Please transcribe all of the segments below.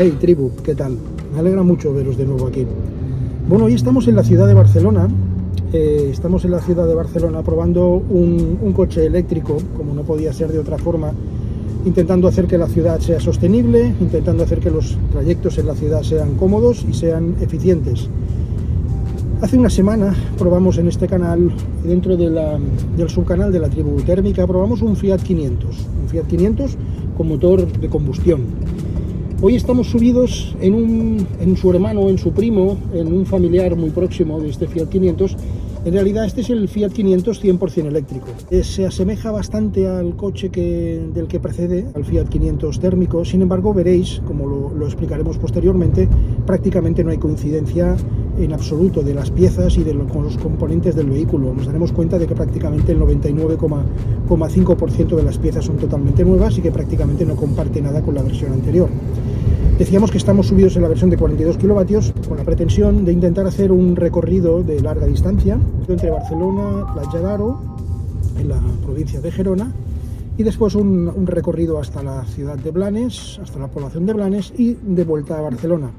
Hey tribu, ¿qué tal? Me alegra mucho veros de nuevo aquí. Bueno, hoy estamos en la ciudad de Barcelona. Probando un coche eléctrico, como no podía ser de otra forma, intentando hacer que la ciudad sea sostenible, intentando hacer que los trayectos en la ciudad sean cómodos y sean eficientes. Hace una semana probamos en este canal, dentro del subcanal de la tribu térmica, probamos un Fiat 500 con motor de combustión. Hoy estamos subidos en su hermano, en su primo, en un familiar muy próximo de este Fiat 500. En realidad este es el Fiat 500 100% eléctrico. Se asemeja bastante al coche del que precede, al Fiat 500 térmico. Sin embargo, veréis, como lo explicaremos posteriormente, prácticamente no hay coincidencia en absoluto de las piezas y con los componentes del vehículo. Nos daremos cuenta de que prácticamente el 99,5% de las piezas son totalmente nuevas y que prácticamente no comparte nada con la versión anterior. Decíamos que estamos subidos en la versión de 42 kilovatios con la pretensión de intentar hacer un recorrido de larga distancia entre Barcelona, Platja d'Aro, en la provincia de Gerona, y después un recorrido hasta la ciudad de Blanes, hasta la población de Blanes y de vuelta a Barcelona.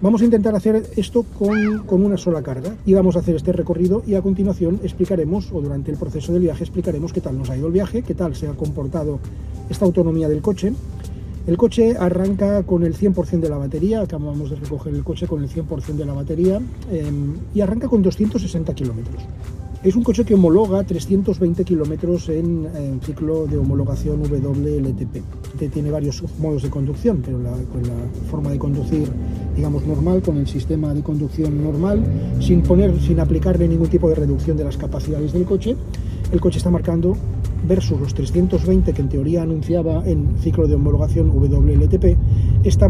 Vamos a intentar hacer esto con una sola carga y vamos a hacer este recorrido y a continuación explicaremos, o durante el proceso del viaje explicaremos qué tal nos ha ido el viaje, qué tal se ha comportado esta autonomía del coche. El coche arranca con el 100% de la batería, acabamos de recoger el coche con el 100% de la batería y arranca con 260 kilómetros. Es un coche que homologa 320 kilómetros en ciclo de homologación WLTP. Tiene varios modos de conducción, pero con la forma de conducir, digamos, normal, con el sistema de conducción normal, sin aplicarle ningún tipo de reducción de las capacidades del coche. El coche está marcando, versus los 320 que en teoría anunciaba en ciclo de homologación WLTP, está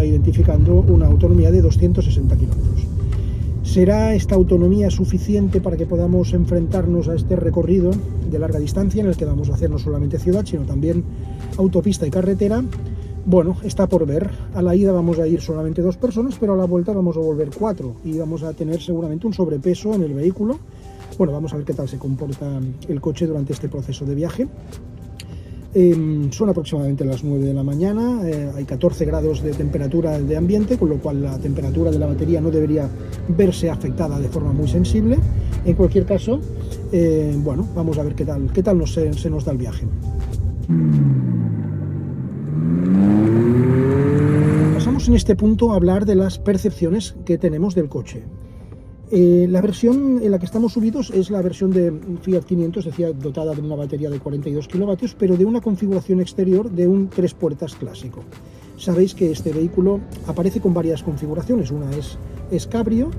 identificando una autonomía de 260 kilómetros. ¿Será esta autonomía suficiente para que podamos enfrentarnos a este recorrido de larga distancia en el que vamos a hacer no solamente ciudad, sino también autopista y carretera? Bueno, está por ver. A la ida vamos a ir solamente 2 personas, pero a la vuelta vamos a volver 4 y vamos a tener seguramente un sobrepeso en el vehículo. Bueno, vamos a ver qué tal se comporta el coche durante este proceso de viaje. Son aproximadamente las 9 de la mañana, hay 14 grados de temperatura de ambiente, con lo cual la temperatura de la batería no debería verse afectada de forma muy sensible. En cualquier caso, bueno, vamos a ver qué tal se nos da el viaje. Pasamos en este punto a hablar de las percepciones que tenemos del coche. La versión en la que estamos subidos es la versión de Fiat 500, decía, dotada de una batería de 42 kilovatios, pero de una configuración exterior de un 3 puertas clásico. Sabéis que este vehículo aparece con varias configuraciones. Una es cabrio,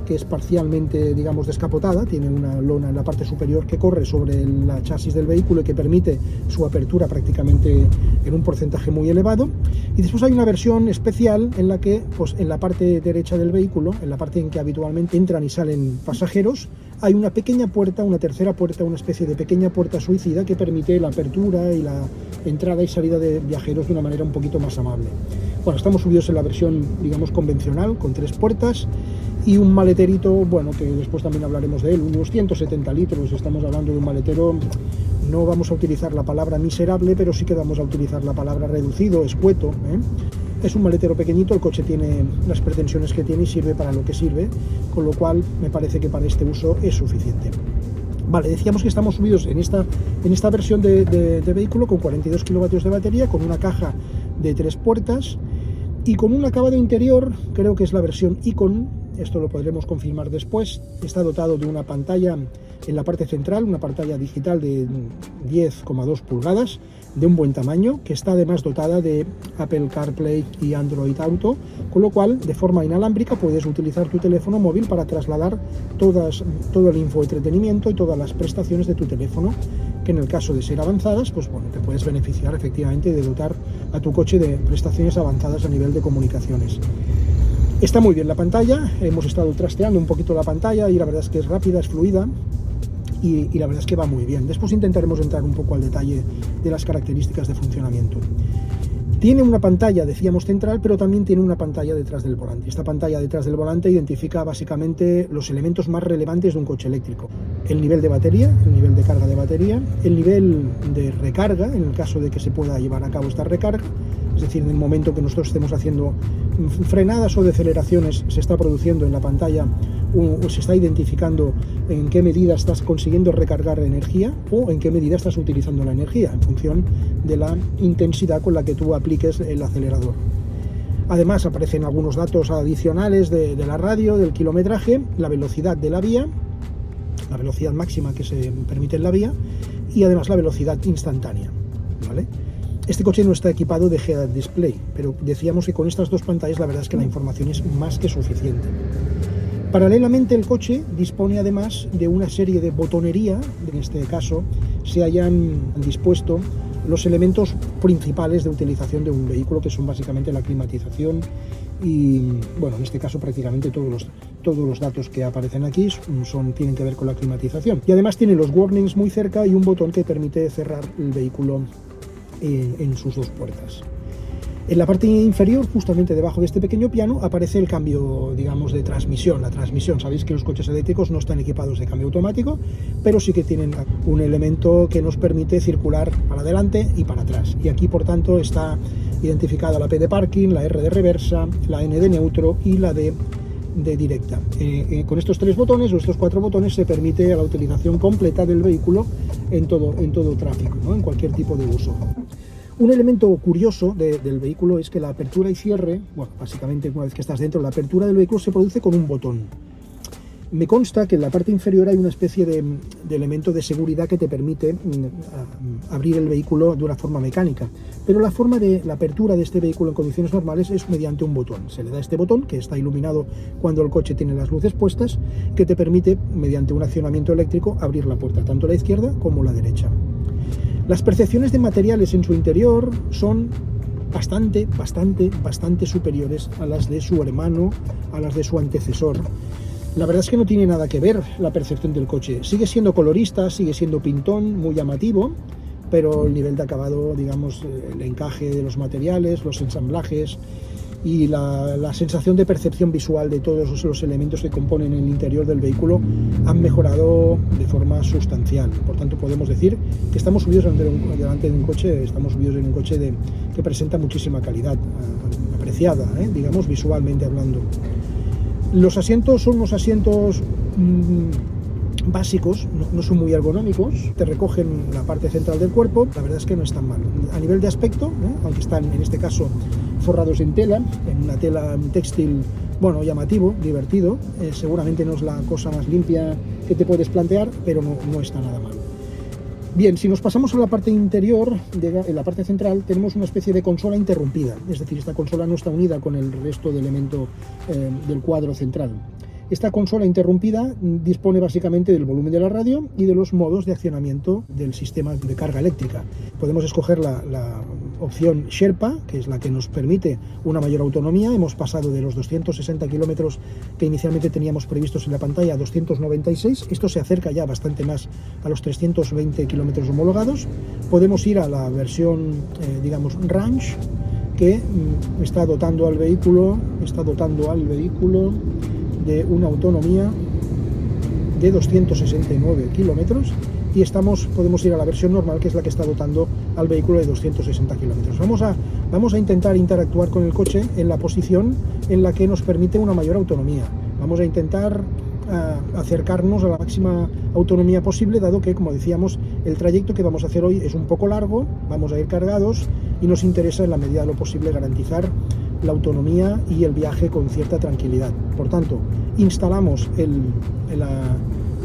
que es parcialmente, digamos, descapotada, tiene una lona en la parte superior que corre sobre la chasis del vehículo y que permite su apertura prácticamente en un porcentaje muy elevado. Y después hay una versión especial en la que, pues, en la parte derecha del vehículo, en la parte en que habitualmente entran y salen pasajeros, hay una pequeña puerta, una tercera puerta, una especie de pequeña puerta suicida que permite la apertura y la entrada y salida de viajeros de una manera un poquito más amable. Bueno, estamos subidos en la versión, digamos, convencional, con 3 puertas y un maleterito, bueno, que después también hablaremos de él, unos 170 litros, estamos hablando de un maletero, no vamos a utilizar la palabra miserable, pero sí que vamos a utilizar la palabra reducido, escueto, Es un maletero pequeñito, el coche tiene las pretensiones que tiene y sirve para lo que sirve, con lo cual me parece que para este uso es suficiente. Vale, decíamos que estamos subidos en esta versión de vehículo con 42 kilovatios de batería, con una caja de 3 puertas y con un acabado interior, creo que es la versión Icon. Esto lo podremos confirmar después. Está dotado de una pantalla en la parte central, una pantalla digital de 10,2 pulgadas, de un buen tamaño, que está además dotada de Apple CarPlay y Android Auto, con lo cual de forma inalámbrica puedes utilizar tu teléfono móvil para trasladar todo el infoentretenimiento y todas las prestaciones de tu teléfono, que en el caso de ser avanzadas, pues bueno, te puedes beneficiar efectivamente de dotar a tu coche de prestaciones avanzadas a nivel de comunicaciones. Está muy bien la pantalla, hemos estado trasteando un poquito la pantalla y la verdad es que es rápida, es fluida y la verdad es que va muy bien. Después intentaremos entrar un poco al detalle de las características de funcionamiento. Tiene una pantalla, decíamos, central, pero también tiene una pantalla detrás del volante. Esta pantalla detrás del volante identifica básicamente los elementos más relevantes de un coche eléctrico. El nivel de batería, el nivel de carga de batería, el nivel de recarga, en el caso de que se pueda llevar a cabo esta recarga, es decir, en el momento que nosotros estemos haciendo frenadas o deceleraciones, se está produciendo en la pantalla o se está identificando en qué medida estás consiguiendo recargar energía o en qué medida estás utilizando la energía, en función de la intensidad con la que tú apliques el acelerador. Además aparecen algunos datos adicionales de la radio, del kilometraje, la velocidad de la vía, la velocidad máxima que se permite en la vía y además la velocidad instantánea, ¿vale? Este coche no está equipado de Head-Up Display, pero decíamos que con estas dos pantallas la verdad es que la información es más que suficiente. Paralelamente el coche dispone además de una serie de botonería, en este caso se hayan dispuesto los elementos principales de utilización de un vehículo, que son básicamente la climatización y, bueno, en este caso prácticamente todos los datos que aparecen aquí tienen que ver con la climatización. Y además tiene los warnings muy cerca y un botón que permite cerrar el vehículo en sus dos puertas. En la parte inferior, justamente debajo de este pequeño piano, aparece el cambio, digamos, de transmisión. La transmisión, sabéis que los coches eléctricos no están equipados de cambio automático, pero sí que tienen un elemento que nos permite circular para adelante y para atrás. Y aquí, por tanto, está identificada la P de parking, la R de reversa, la N de neutro y la D de directa. Con estos tres botones o estos cuatro botones se permite la utilización completa del vehículo en todo tráfico, ¿no? En cualquier tipo de uso. Un elemento curioso del vehículo es que la apertura y cierre, bueno, básicamente una vez que estás dentro, la apertura del vehículo se produce con un botón. Me consta que en la parte inferior hay una especie de elemento de seguridad que te permite abrir el vehículo de una forma mecánica, pero la forma de la apertura de este vehículo en condiciones normales es mediante un botón. Se le da este botón, que está iluminado cuando el coche tiene las luces puestas, que te permite, mediante un accionamiento eléctrico, abrir la puerta, tanto la izquierda como la derecha. Las percepciones de materiales en su interior son bastante superiores a las de su hermano, a las de su antecesor. La verdad es que no tiene nada que ver la percepción del coche. Sigue siendo colorista, sigue siendo pintón, muy llamativo, pero el nivel de acabado, digamos, el encaje de los materiales, los ensamblajes y la sensación de percepción visual de todos los elementos que componen el interior del vehículo han mejorado de forma sustancial. Por tanto, podemos decir que estamos subidos delante de un coche, que presenta muchísima calidad, apreciada, digamos, visualmente hablando. Los asientos son unos asientos básicos, no son muy ergonómicos, te recogen la parte central del cuerpo, la verdad es que no están mal. A nivel de aspecto, aunque están en este caso forrados en tela, en una tela textil, bueno, llamativo, divertido, seguramente no es la cosa más limpia que te puedes plantear, pero no está nada mal. Bien, si nos pasamos a la parte interior, en la parte central, tenemos una especie de consola interrumpida, es decir, esta consola no está unida con el resto de elemento del cuadro central. Esta consola interrumpida dispone básicamente del volumen de la radio y de los modos de accionamiento del sistema de carga eléctrica. Podemos escoger la opción Sherpa, que es la que nos permite una mayor autonomía. Hemos pasado de los 260 kilómetros que inicialmente teníamos previstos en la pantalla a 296. Esto se acerca ya bastante más a los 320 kilómetros homologados. Podemos ir a la versión, digamos, Range, que está dotando al vehículo de una autonomía de 269 kilómetros y podemos ir a la versión normal, que es la que está dotando al vehículo de 260 kilómetros. Vamos a intentar interactuar con el coche en la posición en la que nos permite una mayor autonomía. Vamos a intentar acercarnos a la máxima autonomía posible, dado que, como decíamos, el trayecto que vamos a hacer hoy es un poco largo, vamos a ir cargados y nos interesa en la medida de lo posible garantizar la autonomía y el viaje con cierta tranquilidad. Por tanto, instalamos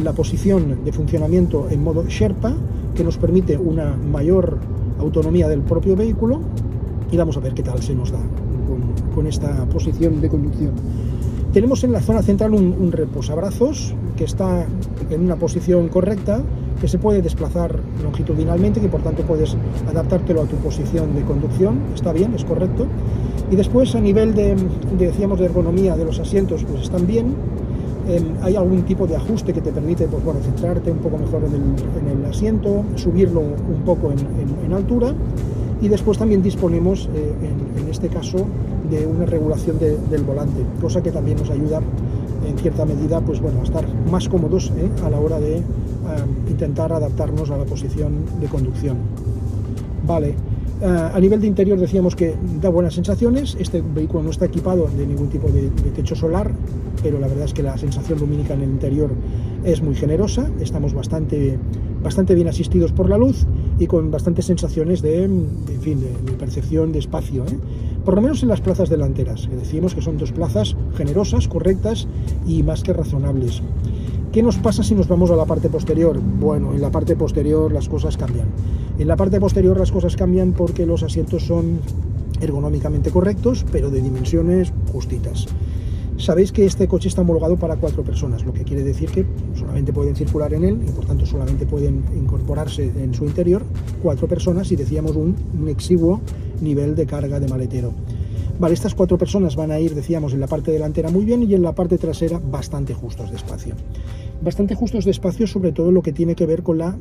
la posición de funcionamiento en modo Sherpa, que nos permite una mayor autonomía del propio vehículo, y vamos a ver qué tal se nos da con esta posición de conducción. Tenemos en la zona central un reposabrazos que está en una posición correcta, que se puede desplazar longitudinalmente, que por tanto puedes adaptártelo a tu posición de conducción. Está bien, es correcto. Y después, a nivel de ergonomía de los asientos, pues están bien. Hay algún tipo de ajuste que te permite, pues bueno, centrarte un poco mejor en el asiento, subirlo un poco en altura. Y después también disponemos, en este caso, de una regulación del volante, cosa que también nos ayuda en cierta medida, pues bueno, a estar más cómodos a la hora de intentar adaptarnos a la posición de conducción. Vale, A nivel de interior decíamos que da buenas sensaciones. Este vehículo no está equipado de ningún tipo de techo solar, pero la verdad es que la sensación lumínica en el interior es muy generosa. Estamos bastante bien asistidos por la luz y con bastantes sensaciones de percepción de espacio, ¿eh? Por lo menos en las plazas delanteras, que decimos que son dos plazas generosas, correctas y más que razonables. ¿Qué nos pasa si nos vamos a la parte posterior? Bueno, en la parte posterior las cosas cambian. En la parte posterior las cosas cambian porque los asientos son ergonómicamente correctos, pero de dimensiones justitas. Sabéis que este coche está homologado para 4 personas, lo que quiere decir que solamente pueden circular en él y por tanto solamente pueden incorporarse en su interior 4 personas y decíamos un exiguo nivel de carga de maletero. Vale, estas 4 personas van a ir, decíamos, en la parte delantera muy bien y en la parte trasera bastante justos de espacio. Bastante justos de espacio, sobre todo lo que tiene que ver con la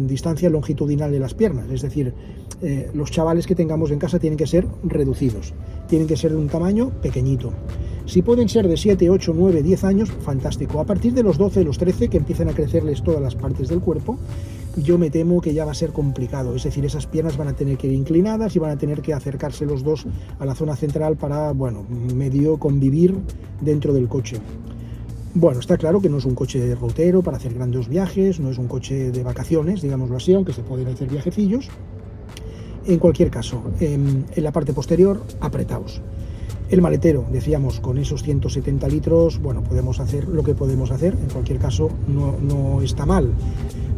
distancia longitudinal de las piernas, es decir, los chavales que tengamos en casa tienen que ser reducidos, tienen que ser de un tamaño pequeñito. Si pueden ser de 7, 8, 9, 10 años, fantástico. A partir de los 12, los 13, que empiezan a crecerles todas las partes del cuerpo, yo me temo que ya va a ser complicado. Es decir, esas piernas van a tener que ir inclinadas y van a tener que acercarse los dos a la zona central para, bueno, medio convivir dentro del coche. Bueno, está claro que no es un coche de rutero para hacer grandes viajes, no es un coche de vacaciones, digámoslo así, aunque se pueden hacer viajecillos. En cualquier caso, en la parte posterior, apretaos. El maletero, decíamos, con esos 170 litros, bueno, podemos hacer lo que podemos hacer, en cualquier caso no está mal.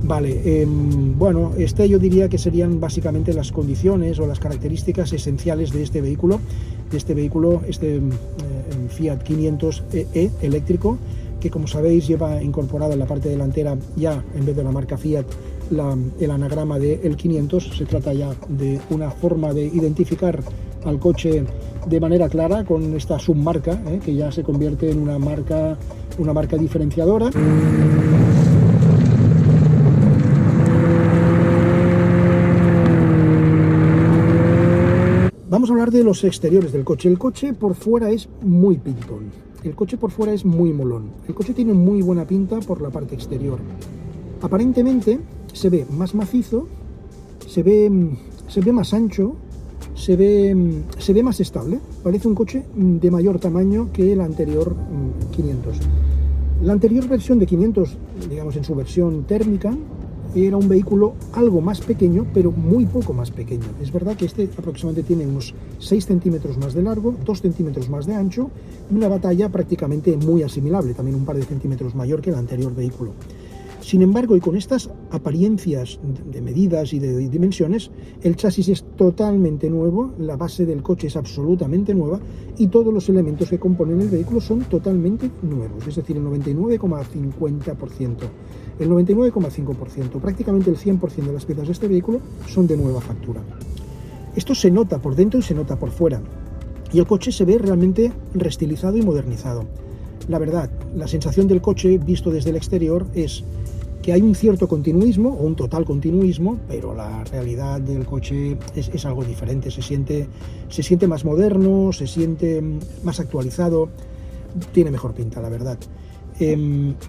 Vale, bueno, yo diría que serían básicamente las condiciones o las características esenciales de este vehículo, Fiat 500e eléctrico, que como sabéis lleva incorporado en la parte delantera ya, en vez de la marca Fiat, el anagrama de el 500. Se trata ya de una forma de identificar al coche de manera clara con esta submarca, que ya se convierte en una marca diferenciadora. Vamos a hablar de los exteriores del coche. El coche por fuera es muy pintón, el coche por fuera es muy molón, el coche tiene muy buena pinta por la parte exterior. Aparentemente se ve más macizo, se ve más ancho, se ve más estable. Parece un coche de mayor tamaño que el anterior 500. La anterior versión de 500, digamos en su versión térmica, era un vehículo algo más pequeño, pero muy poco más pequeño. Es verdad que este aproximadamente tiene unos 6 centímetros más de largo, 2 centímetros más de ancho, y una batalla prácticamente muy asimilable, también un par de centímetros mayor que el anterior vehículo. Sin embargo, y con estas apariencias de medidas y de dimensiones, el chasis es totalmente nuevo, la base del coche es absolutamente nueva y todos los elementos que componen el vehículo son totalmente nuevos, es decir, el 99,50%. El 99,5%, prácticamente el 100% de las piezas de este vehículo son de nueva factura. Esto se nota por dentro y se nota por fuera, y el coche se ve realmente restilizado y modernizado. La verdad, la sensación del coche visto desde el exterior es que hay un cierto continuismo o un total continuismo, pero la realidad del coche es algo diferente, se siente más moderno, se siente más actualizado, tiene mejor pinta, la verdad.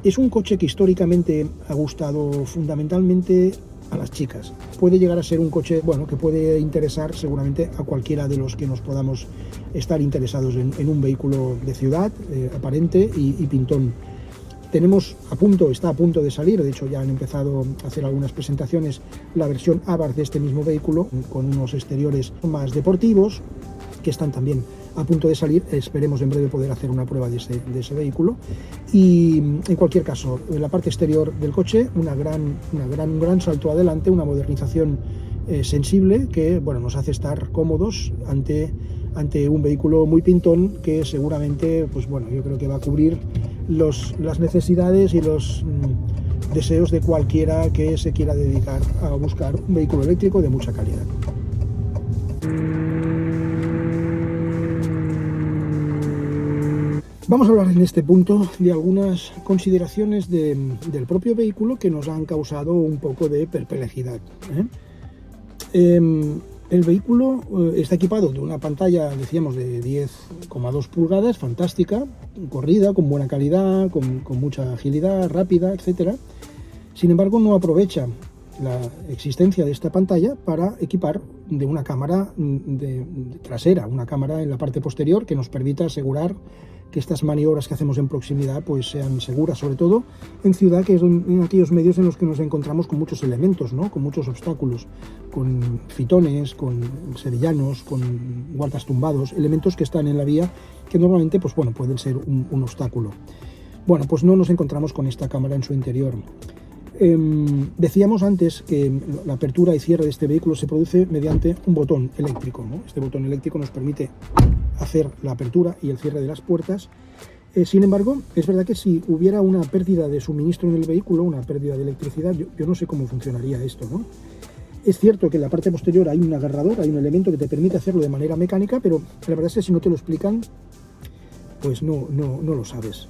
Es un coche que históricamente ha gustado fundamentalmente a las chicas. Puede llegar a ser un coche, bueno, que puede interesar seguramente a cualquiera de los que nos podamos estar interesados en un vehículo de ciudad, aparente y pintón. Está a punto de salir, de hecho ya han empezado a hacer algunas presentaciones, la versión Abarth de este mismo vehículo, con unos exteriores más deportivos, que están también a punto de salir. Esperemos en breve poder hacer una prueba de ese vehículo. Y en cualquier caso, en la parte exterior del coche, un gran salto adelante, una modernización sensible que, bueno, nos hace estar cómodos ante un vehículo muy pintón que seguramente, pues bueno, yo creo que va a cubrir las necesidades y los deseos de cualquiera que se quiera dedicar a buscar un vehículo eléctrico de mucha calidad. Vamos a hablar en este punto de algunas consideraciones del propio vehículo que nos han causado un poco de perplejidad. El vehículo está equipado de una pantalla, decíamos, de 10,2 pulgadas, fantástica, corrida, con buena calidad, con mucha agilidad, rápida, etc. Sin embargo, no aprovecha la existencia de esta pantalla para equipar de una cámara trasera, una cámara en la parte posterior que nos permita asegurar que estas maniobras que hacemos en proximidad pues sean seguras, sobre todo en ciudad, que es en aquellos medios en los que nos encontramos con muchos elementos, ¿no? Con muchos obstáculos, con fitones, con sevillanos, con guardas tumbados, elementos que están en la vía que normalmente pues bueno, pueden ser un obstáculo. Bueno, pues no nos encontramos con esta cámara en su interior. Decíamos antes que la apertura y cierre de este vehículo se produce mediante un botón eléctrico, ¿no? Este botón eléctrico nos permite hacer la apertura y el cierre de las puertas. Sin embargo, es verdad que si hubiera una pérdida de suministro en el vehículo, una pérdida de electricidad, yo no sé cómo funcionaría esto, ¿no? Es cierto que en la parte posterior hay un agarrador, hay un elemento que te permite hacerlo de manera mecánica, pero la verdad es que si no te lo explican, pues no lo sabes.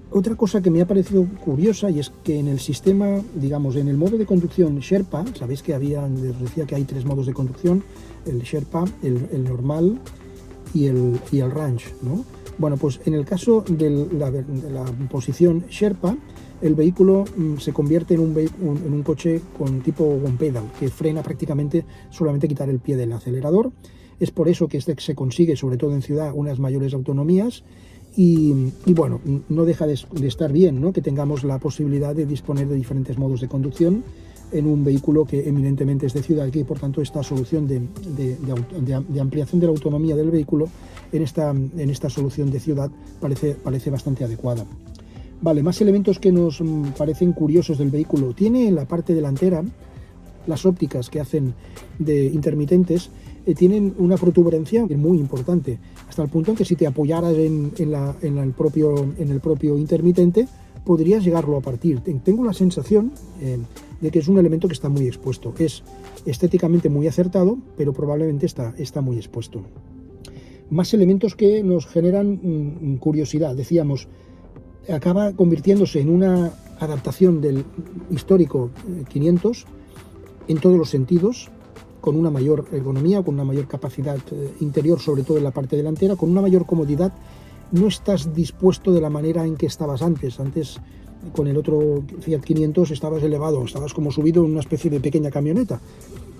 Otra cosa que me ha parecido curiosa, y es que en el sistema, digamos, en el modo de conducción Sherpa, sabéis que les decía que hay 3 modos de conducción, el Sherpa, el normal y el Range, ¿no? Bueno, pues en el caso de la posición Sherpa, el vehículo se convierte en un coche con tipo one pedal, que frena prácticamente solamente quitar el pie del acelerador. Es por eso que se consigue, sobre todo en ciudad, unas mayores autonomías. Y bueno, no deja de estar bien, ¿no? Que tengamos la posibilidad de disponer de diferentes modos de conducción en un vehículo que eminentemente es de ciudad, y por tanto esta solución de ampliación de la autonomía del vehículo en esta solución de ciudad parece bastante adecuada. Vale, más elementos que nos parecen curiosos del vehículo. Tiene en la parte delantera las ópticas que hacen de intermitentes, tienen una protuberancia muy importante, hasta el punto en que si te apoyaras en el propio intermitente, podrías llegarlo a partir. Tengo la sensación de que es un elemento que está muy expuesto. Es estéticamente muy acertado, pero probablemente está muy expuesto. Más elementos que nos generan curiosidad. Decíamos, acaba convirtiéndose en una adaptación del histórico 500 en todos los sentidos, con una mayor ergonomía, con una mayor capacidad interior, sobre todo en la parte delantera, con una mayor comodidad. No estás dispuesto de la manera en que estabas antes. Antes, con el otro Fiat 500, estabas elevado, estabas como subido en una especie de pequeña camioneta.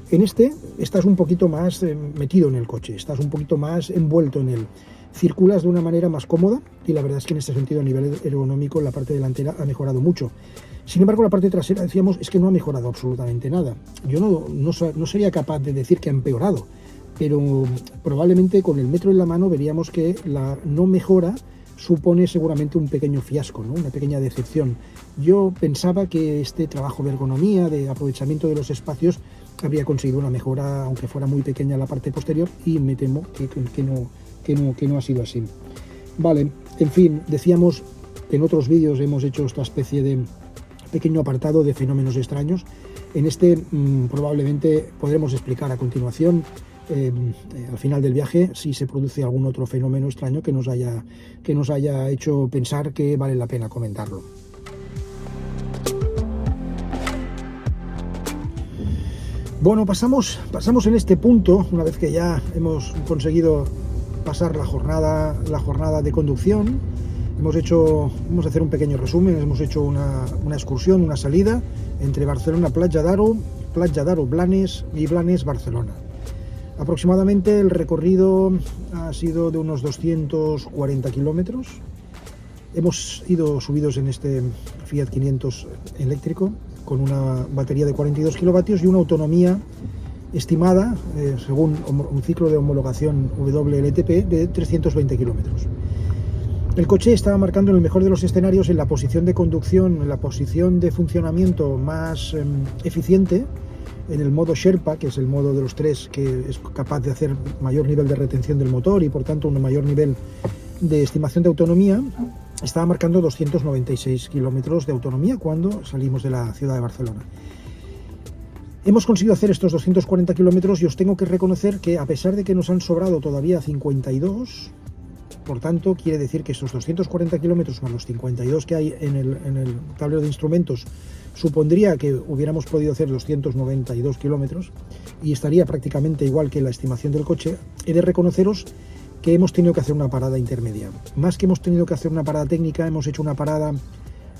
En este estás un poquito más metido en el coche, estás un poquito más envuelto en él. Circulas de una manera más cómoda, y la verdad es que en este sentido, a nivel ergonómico, la parte delantera ha mejorado mucho. Sin embargo, la parte trasera, decíamos, es que no ha mejorado absolutamente nada. Yo no sería capaz de decir que ha empeorado, pero probablemente con el metro en la mano veríamos que la no mejora supone seguramente un pequeño fiasco, ¿no? Una pequeña decepción. Yo pensaba que este trabajo de ergonomía, de aprovechamiento de los espacios, habría conseguido una mejora, aunque fuera muy pequeña, en la parte posterior, y me temo que no ha sido así. Vale, en fin, decíamos, en otros vídeos hemos hecho esta especie de pequeño apartado de fenómenos extraños. En este probablemente podremos explicar a continuación, al final del viaje, si se produce algún otro fenómeno extraño que nos haya hecho pensar que vale la pena comentarlo. Bueno, pasamos en este punto, una vez que ya hemos conseguido pasar la jornada de conducción. Vamos a hacer un pequeño resumen. Hemos hecho una excursión, una salida entre Barcelona, Platja d'Aro, Blanes y Blanes, Barcelona. Aproximadamente el recorrido ha sido de unos 240 kilómetros. Hemos ido subidos en este Fiat 500 eléctrico con una batería de 42 kilovatios y una autonomía estimada, según un ciclo de homologación WLTP, de 320 kilómetros. El coche estaba marcando en el mejor de los escenarios en la posición de conducción, en la posición de funcionamiento más eficiente, en el modo Sherpa, que es el modo de los 3 que es capaz de hacer mayor nivel de retención del motor y por tanto un mayor nivel de estimación de autonomía. Estaba marcando 296 kilómetros de autonomía cuando salimos de la ciudad de Barcelona. Hemos conseguido hacer estos 240 kilómetros y os tengo que reconocer que, a pesar de que nos han sobrado todavía 52, por tanto, quiere decir que estos 240 kilómetros más los 52 que hay en el tablero de instrumentos supondría que hubiéramos podido hacer 292 kilómetros y estaría prácticamente igual que la estimación del coche. He de reconoceros que hemos tenido que hacer una parada intermedia. Más que hemos tenido que hacer una parada técnica, hemos hecho una parada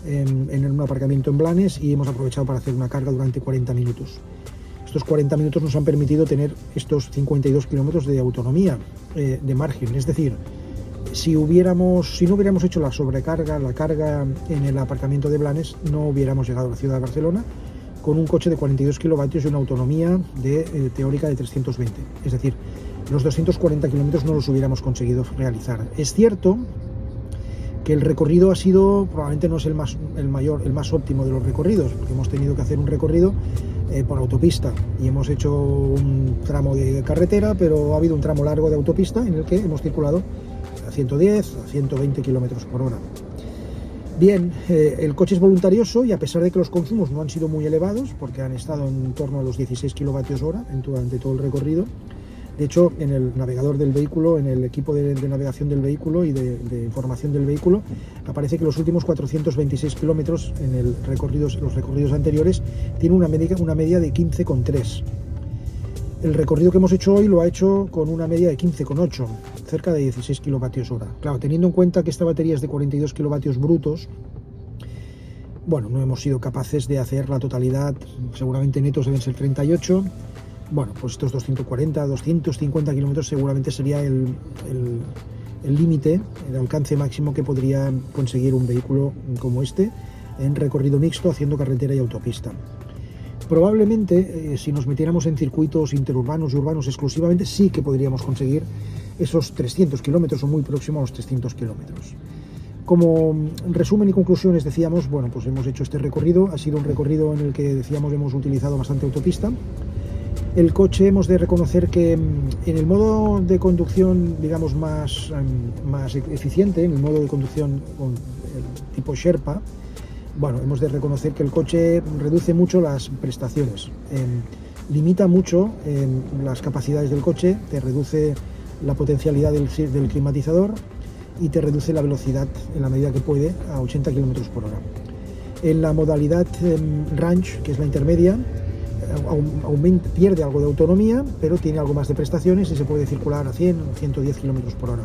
en un aparcamiento en Blanes y hemos aprovechado para hacer una carga durante 40 minutos. Estos 40 minutos nos han permitido tener estos 52 kilómetros de autonomía, de margen. Es decir, si no hubiéramos hecho la sobrecarga, la carga en el aparcamiento de Blanes, no hubiéramos llegado a la ciudad de Barcelona con un coche de 42 kilovatios y una autonomía teórica de 320. Es decir, los 240 kilómetros no los hubiéramos conseguido realizar. Es cierto que el recorrido probablemente no es el más óptimo de los recorridos, porque hemos tenido que hacer un recorrido por autopista y hemos hecho un tramo de carretera, pero ha habido un tramo largo de autopista en el que hemos circulado a 110, a 120 kilómetros por hora. Bien, el coche es voluntarioso y a pesar de que los consumos no han sido muy elevados, porque han estado en torno a los 16 kilovatios hora durante todo el recorrido. De hecho, en el navegador del vehículo, en el equipo de navegación del vehículo y de información del vehículo, aparece que los últimos 426 kilómetros en los recorridos anteriores tiene una media de 15,3. El recorrido que hemos hecho hoy lo ha hecho con una media de 15,8, cerca de 16 kilovatios hora. Claro, teniendo en cuenta que esta batería es de 42 kilovatios brutos, bueno, no hemos sido capaces de hacer la totalidad, seguramente netos deben ser 38. Bueno, pues estos 240, 250 kilómetros seguramente sería el límite, el alcance máximo que podría conseguir un vehículo como este en recorrido mixto haciendo carretera y autopista. Probablemente, si nos metiéramos en circuitos interurbanos y urbanos exclusivamente, sí que podríamos conseguir esos 300 kilómetros o muy próximo a los 300 kilómetros. Como resumen y conclusiones decíamos, bueno, pues hemos hecho este recorrido, ha sido un recorrido en el que decíamos hemos utilizado bastante autopista. El coche hemos de reconocer que en el modo de conducción, digamos, más eficiente, en el modo de conducción con el tipo Sherpa, bueno, hemos de reconocer que el coche reduce mucho las prestaciones, limita mucho las capacidades del coche, te reduce la potencialidad del climatizador y te reduce la velocidad en la medida que puede a 80 km por hora. En la modalidad Range, que es la intermedia, pierde algo de autonomía, pero tiene algo más de prestaciones y se puede circular a 100 o 110 km por hora.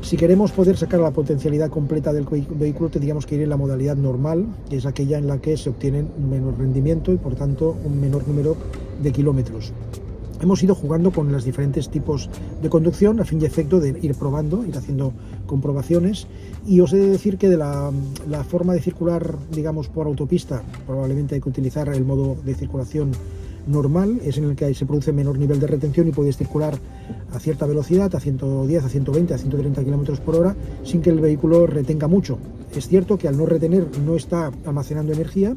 Si queremos poder sacar la potencialidad completa del vehículo, tendríamos que ir en la modalidad normal, que es aquella en la que se obtiene un menor rendimiento y por tanto un menor número de kilómetros. Hemos ido jugando con los diferentes tipos de conducción a fin y efecto de ir probando, ir haciendo comprobaciones, y os he de decir que de la forma de circular, digamos, por autopista, probablemente hay que utilizar el modo de circulación normal, es en el que se produce menor nivel de retención y puedes circular a cierta velocidad, a 110, a 120, a 130 km por hora, sin que el vehículo retenga mucho. Es cierto que al no retener no está almacenando energía,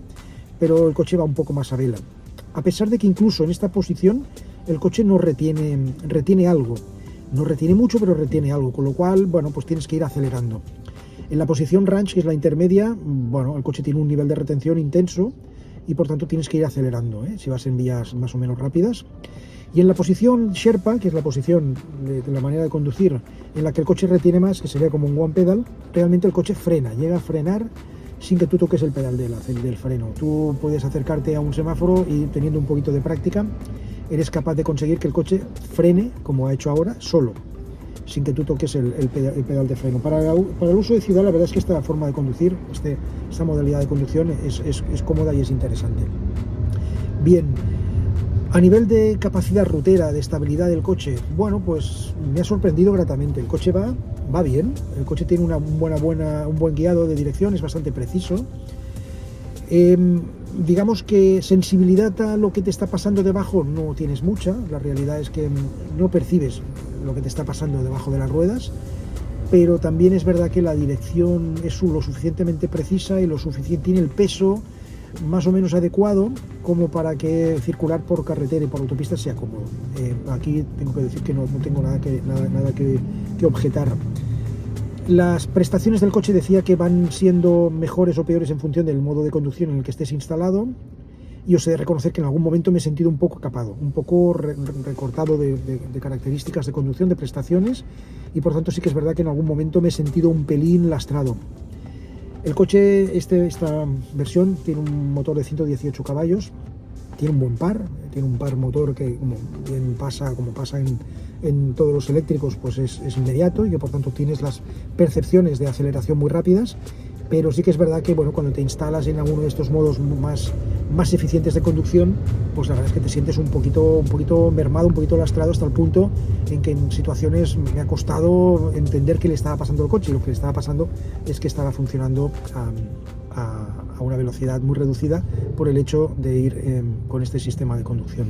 pero el coche va un poco más a vela. A pesar de que incluso en esta posición el coche no retiene algo. No retiene mucho, pero retiene algo, con lo cual, bueno, pues tienes que ir acelerando. En la posición Range, que es la intermedia, bueno, el coche tiene un nivel de retención intenso y por tanto tienes que ir acelerando, si vas en vías más o menos rápidas. Y en la posición Sherpa, que es la posición de la manera de conducir en la que el coche retiene más, que sería como un one pedal, realmente el coche frena, llega a frenar sin que tú toques el pedal del freno. Tú puedes acercarte a un semáforo y teniendo un poquito de práctica, eres capaz de conseguir que el coche frene, como ha hecho ahora, solo, sin que tú toques el pedal de freno. Para el uso de ciudad, la verdad es que esta forma de conducir, esta modalidad de conducción es cómoda y es interesante. Bien, a nivel de capacidad rutera, de estabilidad del coche, bueno, pues me ha sorprendido gratamente. El coche va bien, el coche tiene un buen guiado de dirección, es bastante preciso. Digamos que sensibilidad a lo que te está pasando debajo no tienes mucha, la realidad es que no percibes lo que te está pasando debajo de las ruedas, pero también es verdad que la dirección es lo suficientemente precisa y tiene el peso más o menos adecuado como para que circular por carretera y por autopista sea cómodo. Aquí tengo que decir que no tengo nada que objetar. Las prestaciones del coche decía que van siendo mejores o peores en función del modo de conducción en el que estés instalado, y os he de reconocer que en algún momento me he sentido un poco capado, un poco recortado de características de conducción, de prestaciones, y por tanto sí que es verdad que en algún momento me he sentido un pelín lastrado. El coche, esta versión, tiene un motor de 118 caballos, tiene un buen par, tiene un par motor que como pasa en todos los eléctricos, pues es inmediato y que por tanto tienes las percepciones de aceleración muy rápidas, pero sí que es verdad que bueno, cuando te instalas en alguno de estos modos más eficientes de conducción, pues la verdad es que te sientes un poquito mermado, un poquito lastrado, hasta el punto en que en situaciones me ha costado entender qué le estaba pasando al coche, y lo que le estaba pasando es que estaba funcionando a una velocidad muy reducida por el hecho de ir con este sistema de conducción.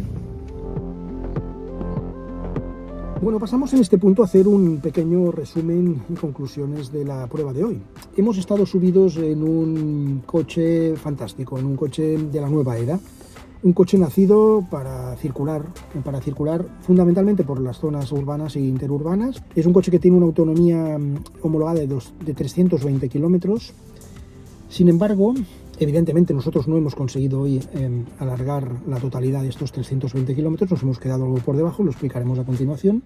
Bueno, pasamos en este punto a hacer un pequeño resumen y conclusiones de la prueba de hoy. Hemos estado subidos en un coche fantástico, en un coche de la nueva era, un coche nacido para circular fundamentalmente por las zonas urbanas e interurbanas. Es un coche que tiene una autonomía homologada de 320 kilómetros. Sin embargo, evidentemente nosotros no hemos conseguido hoy alargar la totalidad de estos 320 kilómetros, nos hemos quedado algo por debajo, lo explicaremos a continuación.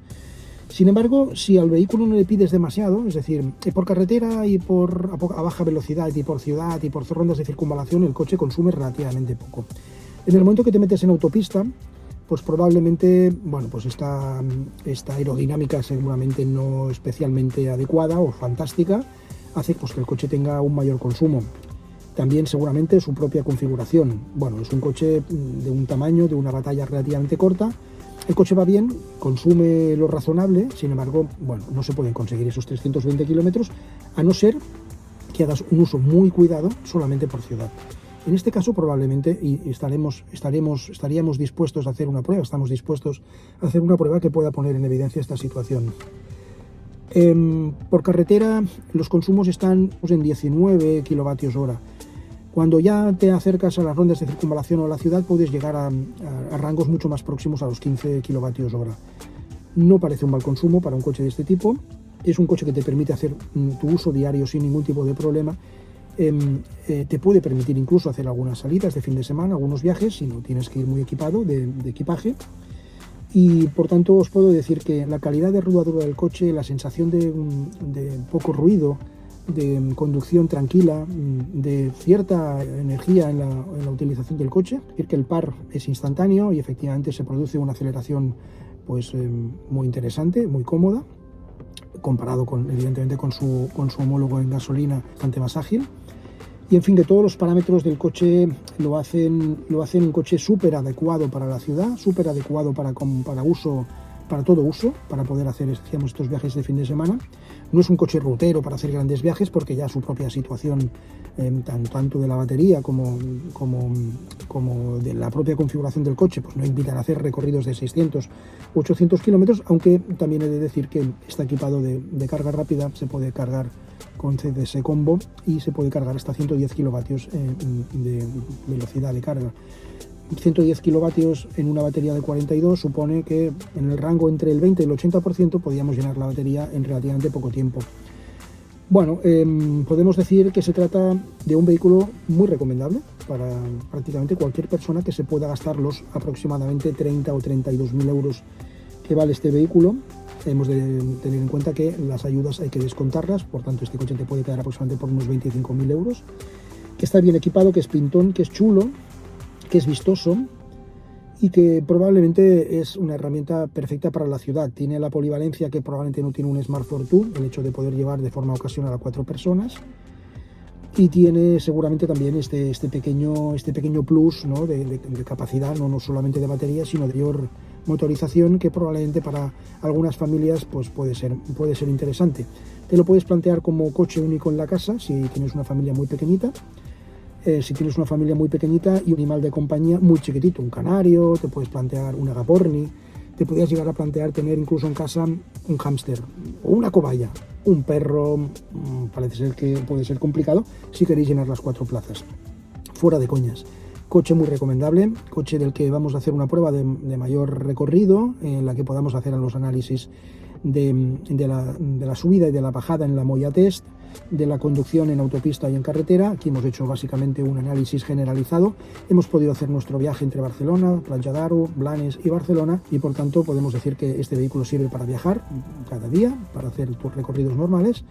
Sin embargo, si al vehículo no le pides demasiado, es decir, por carretera y a baja velocidad y por ciudad y por rondas de circunvalación, el coche consume relativamente poco. En el momento que te metes en autopista, pues probablemente, bueno, pues esta aerodinámica seguramente no especialmente adecuada o fantástica, hace pues que el coche tenga un mayor consumo. También seguramente su propia configuración. Bueno, es un coche de un tamaño, de una batalla relativamente corta. El coche va bien, consume lo razonable, sin embargo, bueno, no se pueden conseguir esos 320 kilómetros a no ser que hagas un uso muy cuidado solamente por ciudad. En este caso probablemente estaríamos dispuestos a hacer una prueba, estamos dispuestos a hacer una prueba que pueda poner en evidencia esta situación. Por carretera los consumos están en 19 kilovatios hora. Cuando ya te acercas a las rondas de circunvalación o a la ciudad puedes llegar a rangos mucho más próximos a los 15 kilovatios hora. No parece un mal consumo para un coche de este tipo. Es un coche que te permite hacer tu uso diario sin ningún tipo de problema. Te puede permitir incluso hacer algunas salidas de fin de semana, algunos viajes, si no tienes que ir muy equipado de equipaje. Y por tanto os puedo decir que la calidad de rodadura del coche, la sensación de poco ruido, de conducción tranquila, de cierta energía en la utilización del coche, es decir, que el par es instantáneo y efectivamente se produce una aceleración pues muy interesante, muy cómoda, comparado evidentemente con su homólogo en gasolina, bastante más ágil. Y en fin, que todos los parámetros del coche lo hacen un coche súper adecuado para la ciudad, súper adecuado para todo uso, para poder hacer, decíamos, estos viajes de fin de semana. No es un coche rutero para hacer grandes viajes porque ya su propia situación, tanto de la batería como de la propia configuración del coche, pues no invitan a hacer recorridos de 600 u 800 kilómetros, aunque también he de decir que está equipado de carga rápida, se puede cargar con CDS Combo y se puede cargar hasta 110 kilovatios de velocidad de carga. 110 kilovatios en una batería de 42 supone que en el rango entre el 20 y el 80% podíamos llenar la batería en relativamente poco tiempo. Bueno, podemos decir que se trata de un vehículo muy recomendable para prácticamente cualquier persona que se pueda gastar los aproximadamente 30 o 32.000 euros que vale este vehículo. Hemos de tener en cuenta que las ayudas hay que descontarlas, por tanto este coche te puede quedar aproximadamente por unos 25.000 euros, que está bien equipado, que es pintón, que es chulo, que es vistoso y que probablemente es una herramienta perfecta para la ciudad. Tiene la polivalencia que probablemente no tiene un Smart Fortwo, el hecho de poder llevar de forma ocasional a 4 personas, y tiene seguramente también este pequeño plus, ¿no? de capacidad, no solamente de batería, sino de mayor motorización, que probablemente para algunas familias pues puede ser interesante. Te lo puedes plantear como coche único en la casa si tienes una familia muy pequeñita. Si tienes una familia muy pequeñita y un animal de compañía muy chiquitito, un canario, te puedes plantear un agaporni, te podrías llegar a plantear tener incluso en casa un hámster o una cobaya, un perro. Parece ser que puede ser complicado si queréis llenar las 4 plazas. Fuera de coñas. Coche muy recomendable, coche del que vamos a hacer una prueba de mayor recorrido, en la que podamos hacer los análisis de la subida y de la bajada en la Moya Test, de la conducción en autopista y en carretera. Aquí hemos hecho básicamente un análisis generalizado. Hemos podido hacer nuestro viaje entre Barcelona, Platja d'Aro, Blanes y Barcelona, y por tanto podemos decir que este vehículo sirve para viajar cada día, para hacer tus recorridos normales,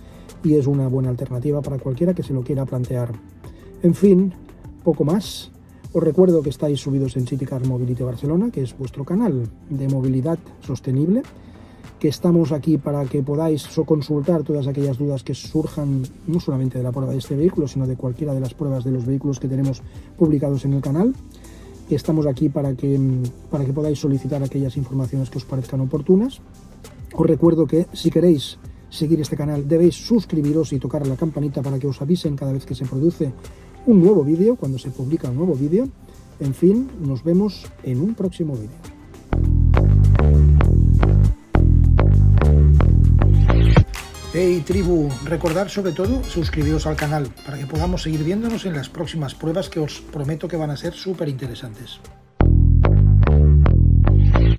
y es una buena alternativa para cualquiera que se lo quiera plantear. En fin, poco más. Os recuerdo que estáis subidos en City Car Mobility Barcelona, que es vuestro canal de movilidad sostenible, que estamos aquí para que podáis consultar todas aquellas dudas que surjan, no solamente de la prueba de este vehículo, sino de cualquiera de las pruebas de los vehículos que tenemos publicados en el canal. Estamos aquí para que podáis solicitar aquellas informaciones que os parezcan oportunas. Os recuerdo que si queréis seguir este canal debéis suscribiros y tocar la campanita para que os avisen cada vez que se produce un nuevo vídeo, cuando se publica un nuevo vídeo. En fin, nos vemos en un próximo vídeo. Hey tribu, recordad sobre todo suscribiros al canal para que podamos seguir viéndonos en las próximas pruebas que os prometo que van a ser súper interesantes.